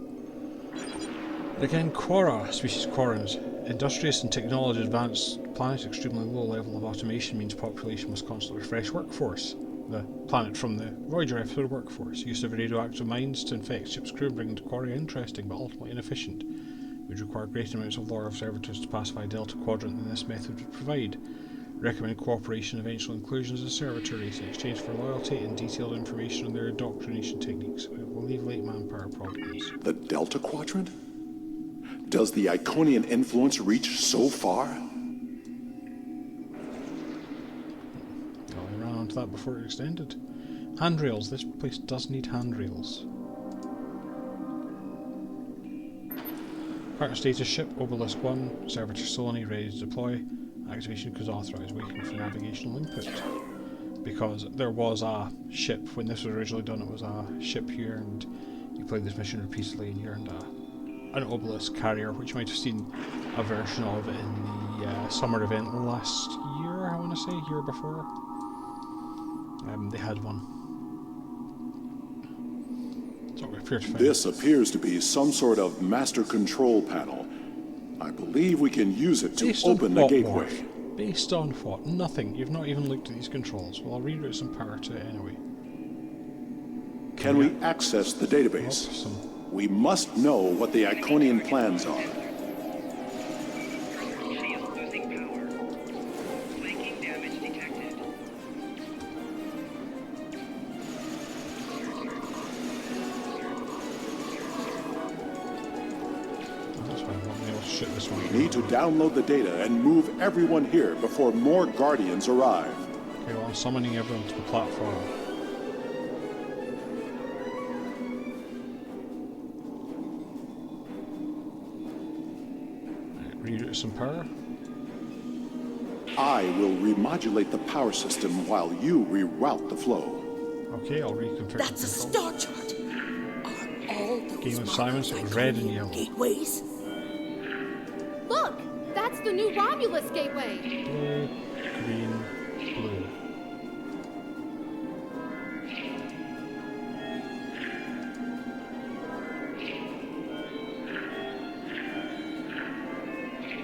Again, Quora, species Quarans. Industrious and technology advanced planet, extremely low level of automation means population must constantly refresh workforce. The planet from the Voyager episode Workforce. Use of radioactive mines to infect ship's crew and bring them to Quora interesting but ultimately inefficient. Would require great amounts of loyal servitors to pacify Delta Quadrant than this method would provide. Recommend cooperation and eventual inclusion as a servitor race in exchange for loyalty and detailed information on their indoctrination techniques. It will alleviate manpower problems. The Delta Quadrant? Does the Iconian influence reach so far? Well, I ran onto that before it extended. Handrails. This place does need handrails. Partner status ship, Obelisk 1, Servitor Solinae ready to deploy. Activation could authorize, waiting for navigational input. Because there was a ship, when this was originally done, it was a ship here, and you played this mission repeatedly, and you earned an Obelisk carrier, which you might have seen a version of in the summer event last year, I want to say, year before. They had one. So we appear to find This appears to be some sort of master control panel. I believe we can use it to open the gateway. Worf? Based on what? Nothing. You've not even looked at these controls. Well, I'll reroute some power to it anyway. Can we access the database? We must know what the Iconian plans are. We need to download the data and move everyone here before more Guardians arrive. Okay, well, I'm summoning everyone to the platform. Reroute some power. I will remodulate the power system while you reroute the flow. Okay, I'll reconfigure. That's a star chart. Are all those Game of Silence, it was red and yellow. Gateways? Look! That's the new Romulus gateway! Blue, green, blue.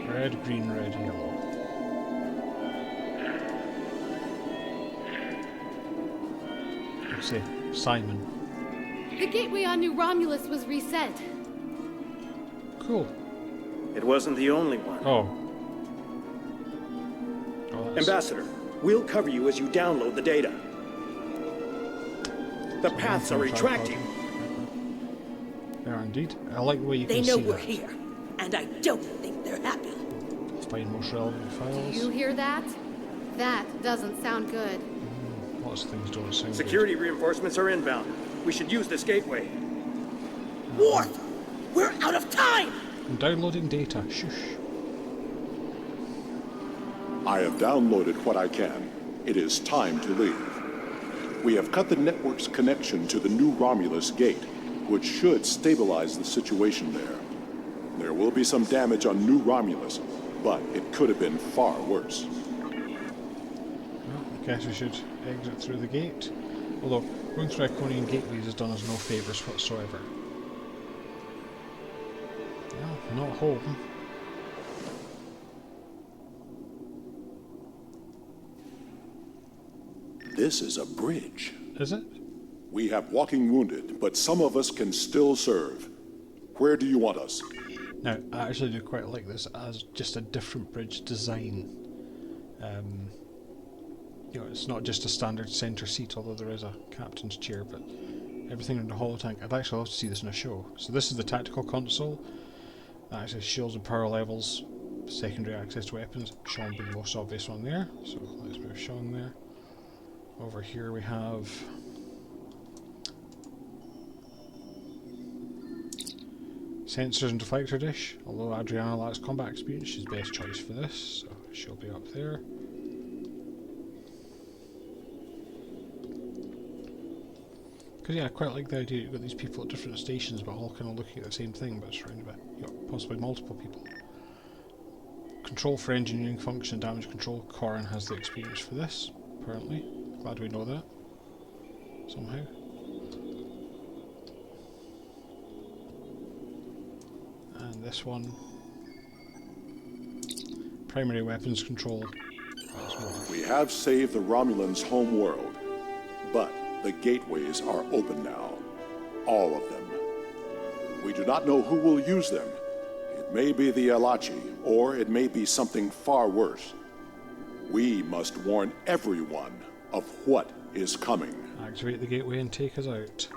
Red, green, red, yellow. Let's see, Simon. The gateway on New Romulus was reset. Cool. It wasn't the only one. Oh, Ambassador, we'll cover you as you download the data. The paths are retracting. They are indeed. I like the way you They can know see we're that. here, and I don't think they're happy. Find most relevant files. You hear that? That doesn't sound good. Lots of things don't sound Security reinforcements are inbound. We should use this gateway. Worf! We're out of time! good. I'm downloading data. Shush. I have downloaded what I can. It is time to leave. We have cut the network's connection to the new Romulus gate, which should stabilize the situation there. There will be some damage on New Romulus, but it could have been far worse. Well, I guess we should exit through the gate. Although, going through Iconian gateways has done us no favours whatsoever. Well, not home. This is a bridge. Is it? We have walking wounded, but some of us can still serve. Where do you want us? Now, I actually do quite like this as just a different bridge design. You know, it's not just a standard centre seat, although there is a captain's chair, but everything in the holotank. I'd actually love to see this in a show. So this is the tactical console. That actually shields and power levels, secondary access to weapons. Sean being the most obvious one there, so let's move Sean there. Over here we have sensors and deflector dish, although Adriana lacks combat experience, she's best choice for this, so she'll be up there. Because yeah, I quite like the idea you've got these people at different stations but all kind of looking at the same thing but surrounded by possibly multiple people. Control for engineering function, damage control. Corin has the experience for this, apparently. Glad we know that. Somehow. And this one. Primary weapons control. We have saved the Romulans' home world, but the gateways are open now. All of them. We do not know who will use them. It may be the Alachi, or it may be something far worse. We must warn everyone of what is coming. Activate the gateway and take us out.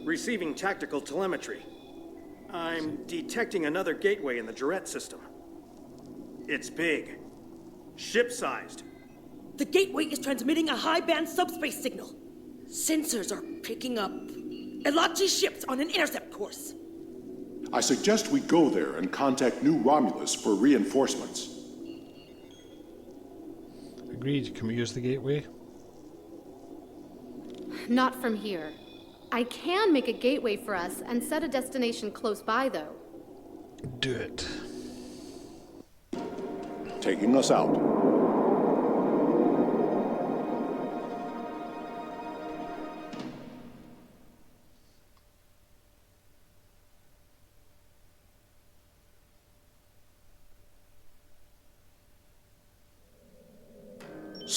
Receiving tactical telemetry. I'm detecting another gateway in the Durette system. It's big. Ship-sized. The gateway is transmitting a high-band subspace signal. Sensors are picking up Elachi ships on an intercept course. I suggest we go there and contact New Romulus for reinforcements. Agreed. Can we use the gateway? Not from here. I can make a gateway for us and set a destination close by, though. Do it. Taking us out.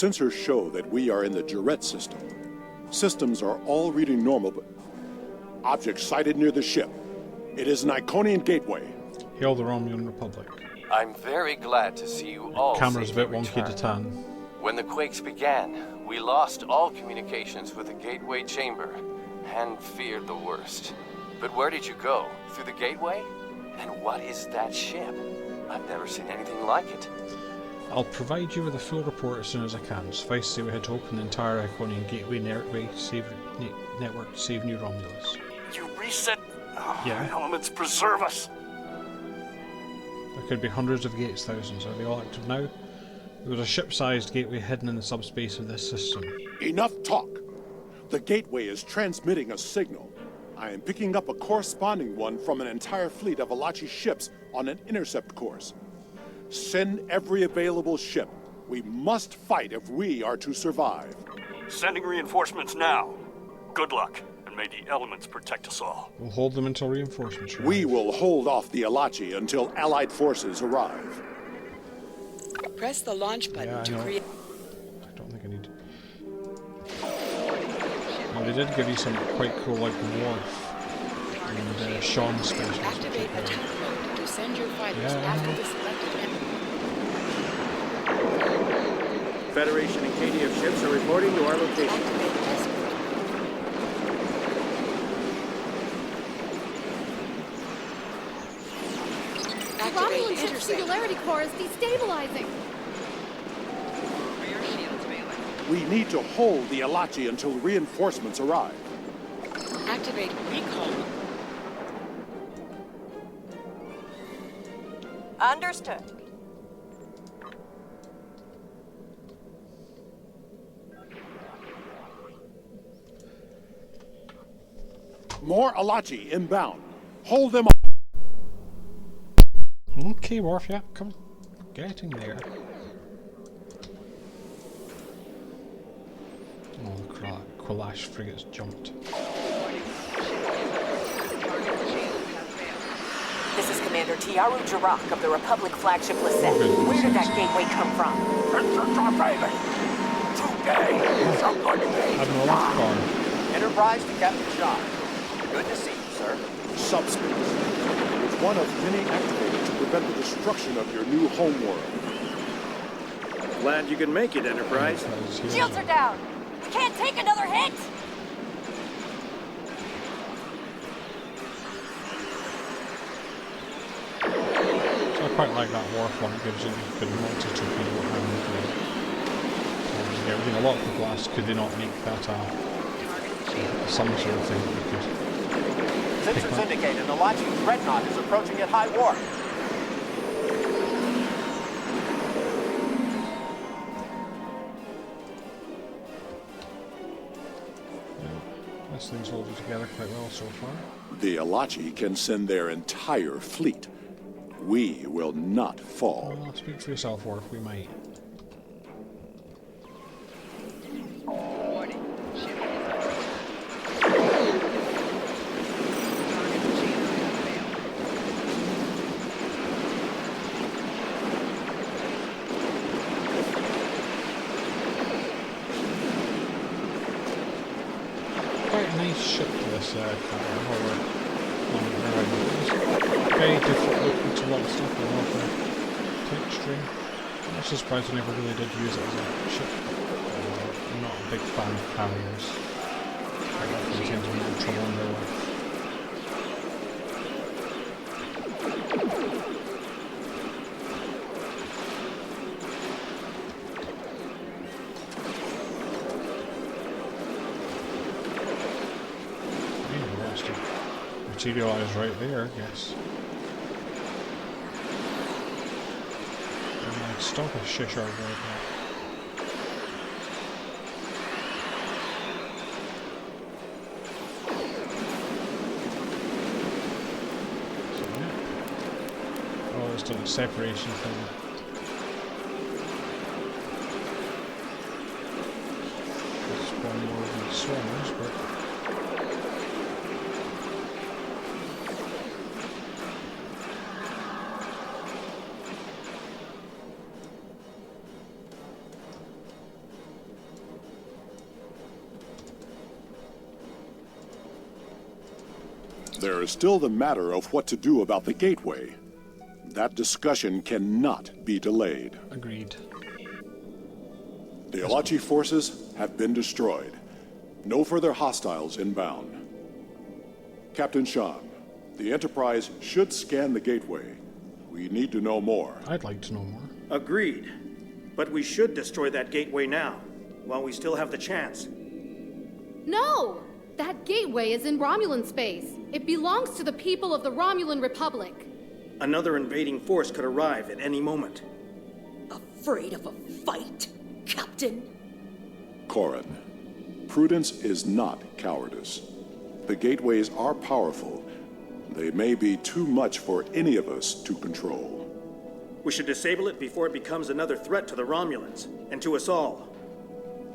Sensors show that we are in the Durette system. Systems are all reading normal, but Object sighted near the ship. It is an Iconian gateway. Hail the Romulan Republic. I'm very glad to see you all Camera's a bit safely wonky to returned. tan. When the quakes began, we lost all communications with the gateway chamber and feared the worst. But where did you go? Through the gateway? And what is that ship? I've never seen anything like it. I'll provide you with a full report as soon as I can. Suffice to say we had to open the entire Iconian gateway network to save New Romulus. You reset Yeah. elements preserve us. There could be hundreds of gates, thousands. Are they all active now? There was a ship-sized gateway hidden in the subspace of this system. Enough talk. The gateway is transmitting a signal. I am picking up a corresponding one from an entire fleet of Alachi ships on an intercept course. Send every available ship. We must fight if we are to survive. Sending reinforcements now. Good luck, and may the elements protect us all. We'll hold them until reinforcements arrive. We will hold off the Alachi until Allied forces arrive. Press the launch button to create. I don't think I need to. Well, they did give you some quite cool, like Worf and Sean specials. Activate attack mode to send your fighters after the selected enemy. Federation and KDF ships are reporting to our location. Activate test mode. The Activate Romulan ship's intercept. singularity core is destabilizing. We need to hold the Alachi until reinforcements arrive. Activate recall. Understood. More Alachi inbound. Hold them off. Okay, Worf, yeah, come. Getting there. Oh, the Qualash frigates jumped. This is Commander Tiaru Jarak of the Republic flagship Lisette. Where did that gateway come from? It's a torpedo. Today, somebody Admiral Lafgar. Enterprise to Captain John. Good to see you, sir. Subspace. It's one of many activated to prevent the destruction of your new homeworld. Glad you can make it, Enterprise. Shields are down. We can't take another hit. So I quite like that Worf one. It gives you a bit of multi-torpedo and everything. A lot of people ask, could they not make that some sort of thing that you could Sensors indicate an Alachi dreadnought is approaching at high warp. This thing's holding together quite well so far. The Alachi can send their entire fleet. We will not fall. Well, speak for yourself, Worf, we might. Quite a nice ship to this car, very different looking to a lot of stuff and a lot of texturing. I'm not surprised I never really did use it as a ship. I'm not a big fan of carriers. I often tend to be in trouble in real life. Materialize right there, I guess. And I'd stop a shishard right now. So, yeah. Oh, it's done a separation thing. There's one more of these swarmers, but There is still the matter of what to do about the gateway. That discussion cannot be delayed. Agreed. The Alachi forces have been destroyed. No further hostiles inbound. Captain Sean, the Enterprise should scan the gateway. We need to know more. I'd like to know more. Agreed. But we should destroy that gateway now, while we still have the chance. No! That gateway is in Romulan space. It belongs to the people of the Romulan Republic. Another invading force could arrive at any moment. Afraid of a fight, Captain? Corrin, prudence is not cowardice. The gateways are powerful. They may be too much for any of us to control. We should disable it before it becomes another threat to the Romulans, and to us all.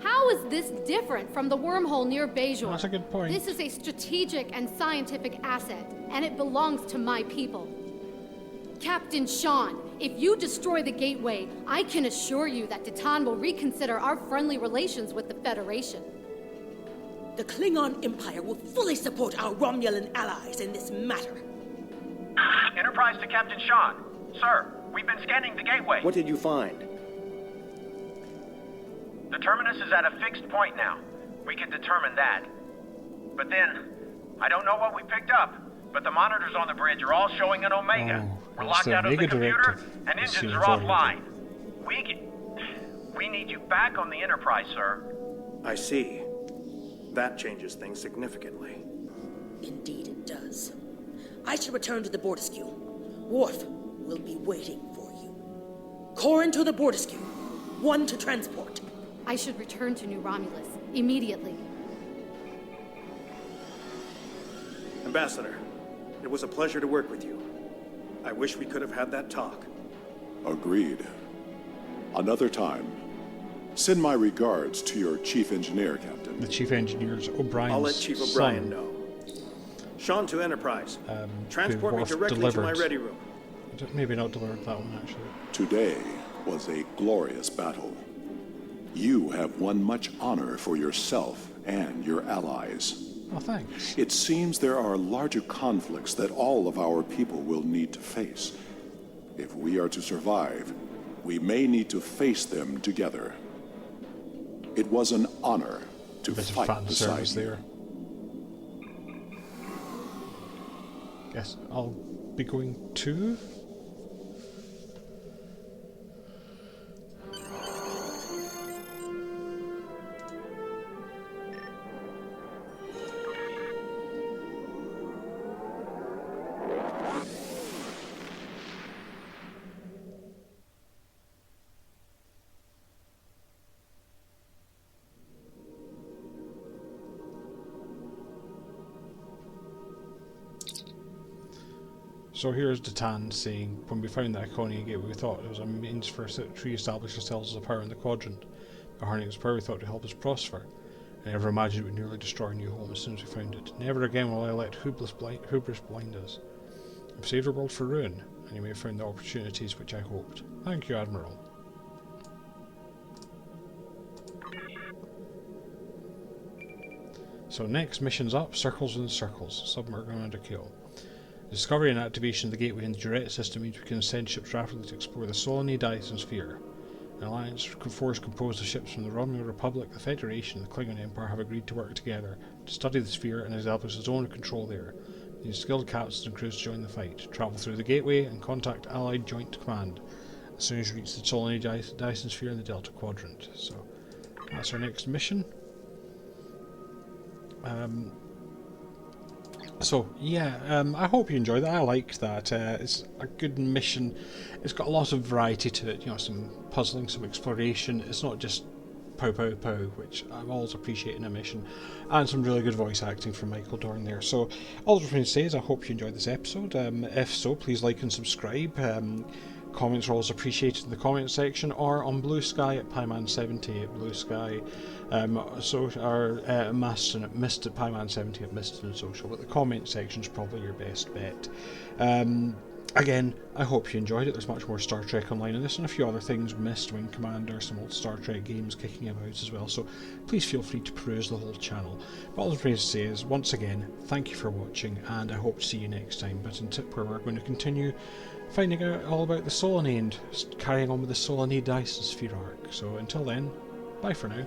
How is this different from the wormhole near Bajor? That's a good point. This is a strategic and scientific asset, and it belongs to my people. Captain Sean, if you destroy the gateway, I can assure you that Titan will reconsider our friendly relations with the Federation. The Klingon Empire will fully support our Romulan allies in this matter. Enterprise to Captain Sean. Sir, we've been scanning the gateway. What did you find? The terminus is at a fixed point now. We can determine that. But then, I don't know what we picked up, but the monitors on the bridge are all showing an Omega. We're locked out of the computer, and engines are offline. We need you back on the Enterprise, sir. I see. That changes things significantly. Indeed it does. I should return to the Bortiscue. Worf will be waiting for you. Corrin to the Bortiscue. One to transport. I should return to New Romulus immediately. Ambassador, it was a pleasure to work with you. I wish we could have had that talk. Agreed. Another time. Send my regards to your chief engineer, Captain. The chief engineer's O'Brien's I'll let Chief O'Brien know. Sean to Enterprise. Transport me directly to my ready room. Maybe not delivered that one, actually. Today was a glorious battle. You have won much honor for yourself and your allies. Oh, thanks. It seems there are larger conflicts that all of our people will need to face. If we are to survive, we may need to face them together. It was an honor to fight beside you. There. Guess I'll be going to... So here's Titan saying, when we found that iconain gateway, we thought it was a means for us to re-establish ourselves as a power in the quadrant. By harnessing this power, we thought to help us prosper. I never imagined it would nearly destroy our new home as soon as we found it. Never again will I let hubris blind us. I've saved our world for ruin, and you may have found the opportunities which I hoped. Thank you, Admiral. So next mission's up, Circles within Circles, submarine under kill. The discovery and activation of the gateway in the Duret system means we can send ships rapidly to explore the Solinae Dyson sphere. An alliance force composed of ships from the Romulan Republic, the Federation, and the Klingon Empire have agreed to work together to study the sphere and establish a zone of control there. They need skilled captains and crews to join the fight. Travel through the gateway and contact Allied Joint Command as soon as you reach the Solinae Dyson sphere in the Delta Quadrant. So that's our next mission. I hope you enjoyed that. I liked that. It's a good mission. It's got a lot of variety to it. You know, some puzzling, some exploration. It's not just pow pow pow, which I always appreciate in a mission, and some really good voice acting from Michael Dorn there. So all I'm going to say is I hope you enjoyed this episode. If so, please like and subscribe. Comments are always appreciated in the comment section, or on Blue Sky at Pyman70 at Blue Sky. So our Mastodon at Mist at Pyman70 at Mastodon Social, but the comment section is probably your best bet. Again, I hope you enjoyed it. There's much more Star Trek Online in this and a few other things, Missed, Wing Commander, some old Star Trek games kicking about as well, so please feel free to peruse the whole channel. But all I'm trying to say is, once again, thank you for watching, and I hope to see you next time, but in Tip where we're going to continue finding out all about the Solinae and carrying on with the Solinae Dyson Sphere arc. So until then, bye for now.